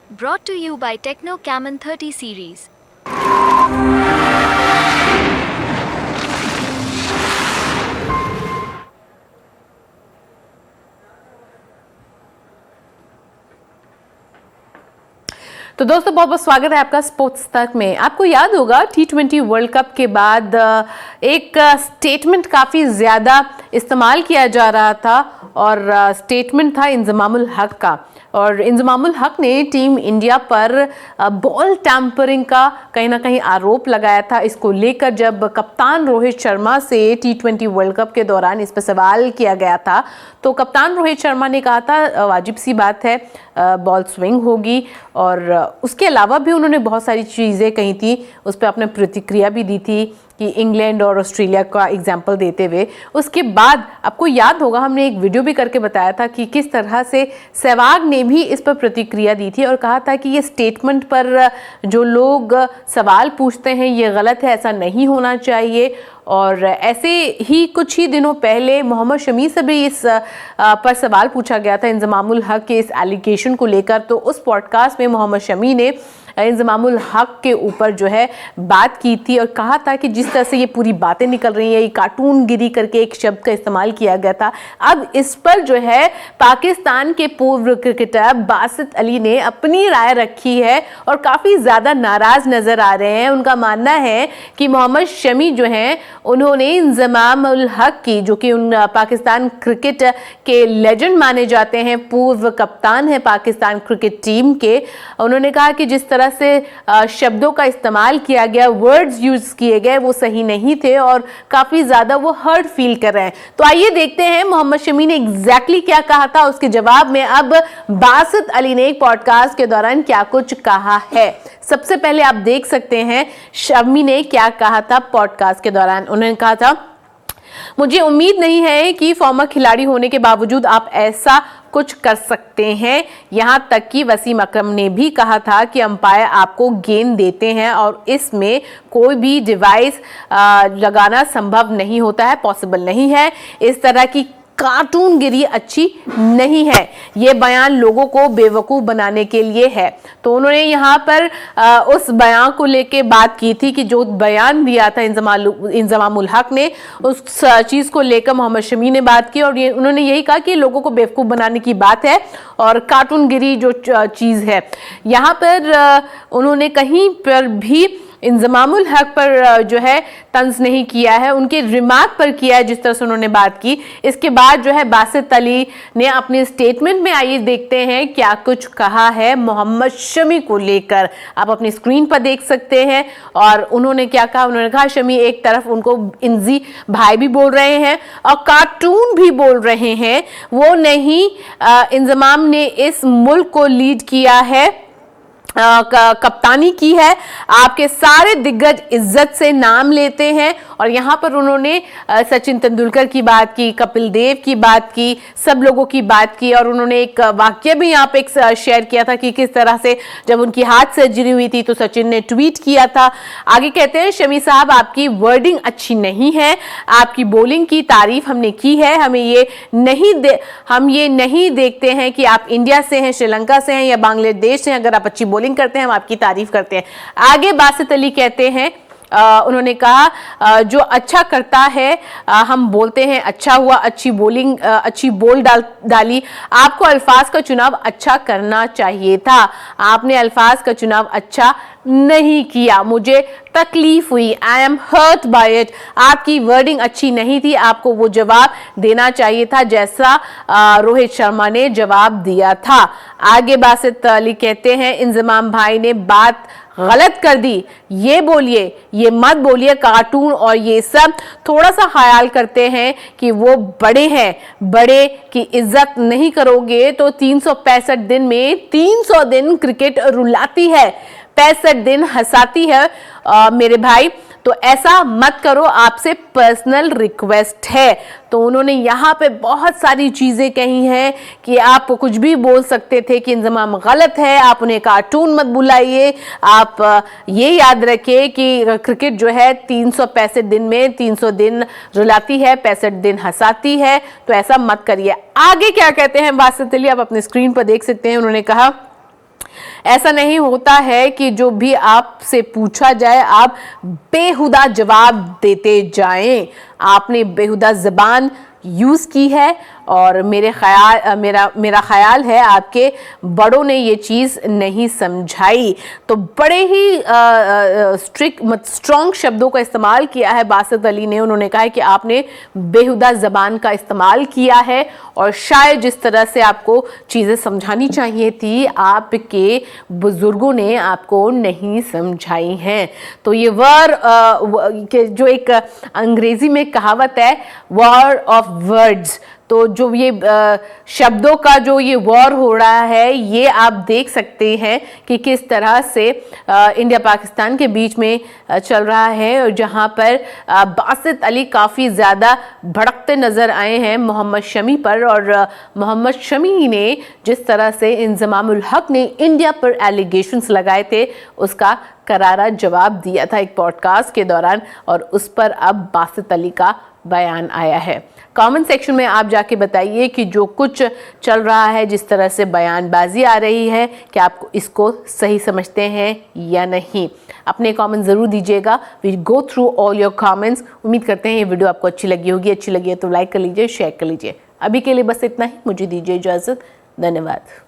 Brought to you by Techno Camon 30 series. तो दोस्तों बहुत बहुत स्वागत है आपका स्पोर्ट्स तक में। आपको याद होगा T20 वर्ल्ड कप के बाद एक स्टेटमेंट काफ़ी ज़्यादा इस्तेमाल किया जा रहा था और स्टेटमेंट था इंजमामुल हक का। और इंजमामुल हक ने टीम इंडिया पर बॉल टैंपरिंग का कहीं ना कहीं आरोप लगाया था। इसको लेकर जब कप्तान रोहित शर्मा से T20 वर्ल्ड कप के दौरान इस पर सवाल किया गया था तो कप्तान रोहित शर्मा ने कहा था वाजिब सी बात है, बॉल स्विंग होगी। और उसके अलावा भी उन्होंने बहुत सारी चीज़ें कही थी, उस पर अपने प्रतिक्रिया भी दी थी कि इंग्लैंड और ऑस्ट्रेलिया का एग्जाम्पल देते हुए। उसके बाद आपको याद होगा हमने एक वीडियो भी करके बताया था कि किस तरह से सहवाग ने भी इस पर प्रतिक्रिया दी थी और कहा था कि ये स्टेटमेंट पर जो लोग सवाल पूछते हैं ये गलत है, ऐसा नहीं होना चाहिए। और ऐसे ही कुछ ही दिनों पहले मोहम्मद शमी से भी इस पर सवाल पूछा गया था इंजमामुल हक के इस एलिगेशन को लेकर। तो उस पॉडकास्ट में मोहम्मद शमी ने इंजमामुल हक के ऊपर जो है बात की थी और कहा था कि जिस तरह से ये पूरी बातें निकल रही हैं, ये कार्टून गिरी करके एक शब्द का इस्तेमाल किया गया था। अब इस पर जो है पाकिस्तान के पूर्व क्रिकेटर बासित अली ने अपनी राय रखी है और काफ़ी ज़्यादा नाराज़ नज़र आ रहे हैं। उनका मानना है कि मोहम्मद शमी जो हैं उन्होंने इंजमामुल हक की, जो कि उन पाकिस्तान क्रिकेट के लेजेंड माने जाते हैं, पूर्व कप्तान है पाकिस्तान क्रिकेट टीम के, उन्होंने कहा कि जिस तरह से शब्दों का इस्तेमाल किया गया, वर्ड्स यूज किए गए, वो सही नहीं थे और काफ़ी ज़्यादा वो हर्ट फील कर रहे हैं। तो आइए देखते हैं मोहम्मद शमी ने एग्जैक्टली क्या कहा था। उसके जवाब में अब बासित अली ने एक पॉडकास्ट के दौरान क्या कुछ कहा है। सबसे पहले आप देख सकते हैं शमी ने क्या कहा था पॉडकास्ट के दौरान। उन्होंने कहा था, मुझे उम्मीद नहीं है कि फॉर्मर खिलाड़ी होने के बावजूद आप ऐसा कुछ कर सकते हैं। यहां तक कि वसीम अकरम ने भी कहा था कि अंपायर आपको गेंद देते हैं और इसमें कोई भी डिवाइस लगाना संभव नहीं होता है, पॉसिबल नहीं है। इस तरह की कार्टूनगिरी अच्छी नहीं है, ये बयान लोगों को बेवकूफ़ बनाने के लिए है। तो उन्होंने यहाँ पर उस बयान को लेके बात की थी कि जो बयान दिया था इंजमामुल हक ने, उस चीज़ को लेकर मोहम्मद शमी ने बात की और उन्होंने यही कहा कि लोगों को बेवकूफ़ बनाने की बात है और कार्टूनगिरी जो चीज़ है। यहाँ पर उन्होंने कहीं पर भी इंजमामुल हक पर जो है तंज नहीं किया है, उनके रिमार्क पर किया है जिस तरह से उन्होंने बात की। इसके बाद जो है बासित अली ने अपने स्टेटमेंट में, आइए देखते हैं क्या कुछ कहा है मोहम्मद शमी को लेकर। आप अपनी स्क्रीन पर देख सकते हैं और उन्होंने क्या कहा। उन्होंने कहा शमी एक तरफ उनको इंजी भाई भी बोल रहे हैं और कार्टून भी बोल रहे हैं, वो नहीं। इंजमाम ने इस मुल्क को लीड किया है, कप्तानी की है, आपके सारे दिग्गज इज्जत से नाम लेते हैं। और यहाँ पर उन्होंने सचिन तेंदुलकर की बात की, कपिल देव की बात की, सब लोगों की बात की और उन्होंने एक वाक्य भी यहाँ पे एक शेयर किया था कि किस तरह से जब उनकी हाथ सर्जरी हुई थी तो सचिन ने ट्वीट किया था। आगे कहते हैं, शमी साहब आपकी वर्डिंग अच्छी नहीं है, आपकी बॉलिंग की तारीफ हमने की है, हम ये नहीं देखते हैं कि आप इंडिया से हैं, श्रीलंका से हैं या बांग्लादेश से हैं। अगर आप अच्छी बॉलिंग करते हैं हम आपकी तारीफ करते हैं। आगे बासित अली कहते हैं, उन्होंने कहा जो अच्छा करता है हम बोलते हैं अच्छा हुआ, अच्छी बॉलिंग, अच्छी बॉल डाली। आपको अल्फाज का चुनाव अच्छा करना चाहिए था, आपने अल्फाज का चुनाव अच्छा नहीं किया, मुझे तकलीफ हुई, I am hurt by it. आपकी वर्डिंग अच्छी नहीं थी, आपको वो जवाब देना चाहिए था जैसा रोहित शर्मा ने जवाब दिया था। आगे बासित अली कहते हैं, इंजमाम भाई ने बात गलत कर दी, ये बोलिए, ये मत बोलिए कार्टून और ये सब। थोड़ा सा ख्याल करते हैं कि वो बड़े हैं, बड़े की इज्जत नहीं करोगे तो 365 दिन में 300 दिन क्रिकेट रुलाती है, 65 दिन हंसाती है मेरे भाई। तो ऐसा मत करो, आपसे पर्सनल रिक्वेस्ट है। तो उन्होंने यहाँ पे बहुत सारी चीज़ें कही हैं कि आप कुछ भी बोल सकते थे कि इंजमाम गलत है, आप उन्हें कार्टून मत बुलाइए। आप ये याद रखिए कि क्रिकेट जो है 365 दिन में 300 दिन रुलाती है, 65 दिन हंसाती है, तो ऐसा मत करिए। आगे क्या कहते हैं बासित अली, आप अपनी स्क्रीन पर देख सकते हैं। उन्होंने कहा ऐसा नहीं होता है कि जो भी आपसे पूछा जाए आप बेहुदा जवाब देते जाएं। आपने बेहुदा ज़बान यूज़ की है और मेरा ख्याल है आपके बड़ों ने ये चीज़ नहीं समझाई। तो बड़े ही स्ट्रॉन्ग शब्दों का इस्तेमाल किया है बासित अली ने। उन्होंने कहा है कि आपने बेहुदा ज़बान का इस्तेमाल किया है और शायद जिस तरह से आपको चीज़ें समझानी चाहिए थी आपके बुज़ुर्गों ने आपको नहीं समझाई हैं। तो ये जो एक अंग्रेज़ी में कहावत है वॉर ऑफ वर्ड्स, तो जो ये शब्दों का जो ये वॉर हो रहा है ये आप देख सकते हैं कि किस तरह से इंडिया पाकिस्तान के बीच में चल रहा है, और जहां पर बासित अली काफ़ी ज़्यादा भड़कते नज़र आए हैं मोहम्मद शमी पर। और मोहम्मद शमी ने जिस तरह से इंज़मामुल हक ने इंडिया पर एलिगेशंस लगाए थे उसका करारा जवाब दिया था एक पॉडकास्ट के दौरान, और उस पर अब बासित अली का बयान आया है। कमेंट सेक्शन में आप जाके बताइए कि जो कुछ चल रहा है, जिस तरह से बयानबाजी आ रही है, कि आप इसको सही समझते हैं या नहीं। अपने कमेंट ज़रूर दीजिएगा। We go through all your comments. उम्मीद करते हैं ये वीडियो आपको अच्छी लगी होगी। अच्छी लगी है तो लाइक कर लीजिए, शेयर कर लीजिए। अभी के लिए बस इतना ही। मुझे दीजिए इजाज़त। धन्यवाद।